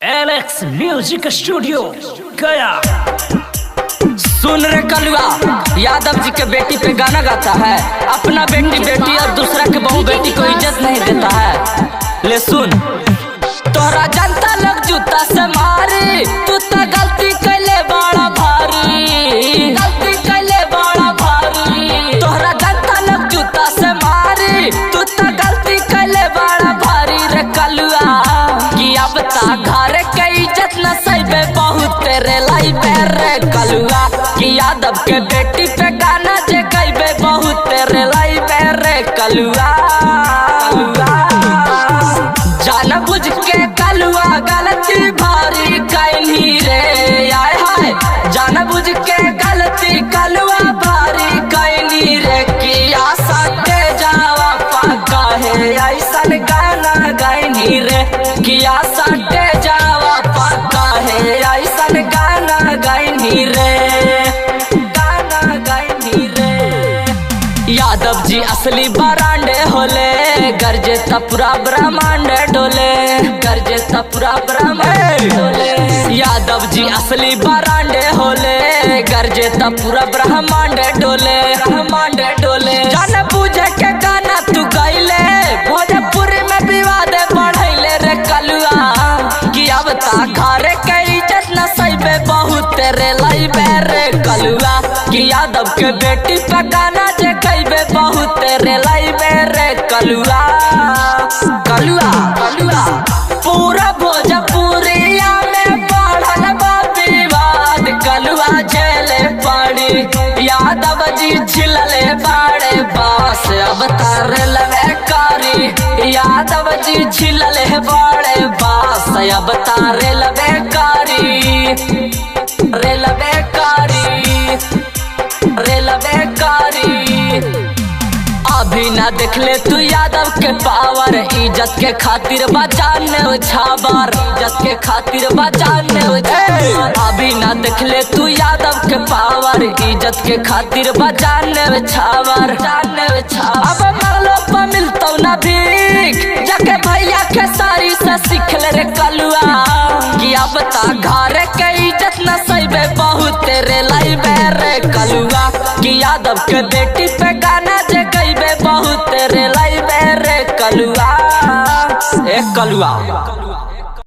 Alex music studio गया। सुन रे कलुआ, यादव जी के बेटी पे गाना गाता है। अपना बेटी और दूसरा के बहू बेटी को इज्जत नहीं देता है। ले सुन, तोरा जनता लोग जूता से मारी, तू तो गलती कैले बड़ा भारी, गलती कैले बड़ा भारी। तोरा जनता लोग जूता से मारी, तू तो गलती कैले बड़ा भारी रे कलुआ। कि अब ता घर के इज्जत न सही बहुत तेरे लाई रे कलुआ। कि यादव के बेटी पे गाना जे गईबे बहुत तेरे लाई रे कलुआ। जान बुझ के कलुआ गलती भारी कैनी रे, आय हाय। जान बुझ के गलती कलुआ भारी कैनी रे। किया सटे जावा पाका है ऐसन गाना गईनी रे। किया सटे जावा पाका है ऐसन गाना गईनी रे, गाना गईनी रे। यादव जी असली बरांडे होले, गरजे पूरा ब्रह्मांड डोले, गरजे पूरा ब्रह्मांड डोले। यादव जी असली बरांडे होले, गरजे पूरा ब्रह्मांड डोले, ब्रह्मांड डोले। जान पूजे के गाना तू गईले, भोजपुरी में विवाद बढ़ैले रे कलुआ। कि अब ता घरे के इज्जत न सही बहुत तेरे लाइबे रे कलुआ। कि यादव के बेटी पे गाना जे गईबे बहुत तेरे लाइबे रे कलुआ। कलुआ कलुआ पूरा भोजपुरिया में बढ़ल बा विवाद, कलुआ जेले पड़ी। यादव जी छिलले बाड़े बास अब तारे लवे कारी। यादव जी छिलले बाड़े बास अब तारे लवे कारी, रे लवे कारी, रे लवे कारी। अभी ना देख ले तू यादव के पावर, इज्जत के खातिर बचाने उछावर, इज्जत के खातिर बचाने उछावर। अभी ना देख ले तू यादव के पावर, इज्जत के खातिर बचाने उछावर, जाने उछावर। अब मरलो पर मिलतो ना भीख, जाके भैया के सारी से सीख ले रे कलुआ। कि अब ता घर के इज्जत न सही बहुत तेरे लाइबे रे कलुआ। कि यादव के बेटी पे गाना जे गईबे बहुत तेरे लाइबे रे कलुआ। ए कलुआ।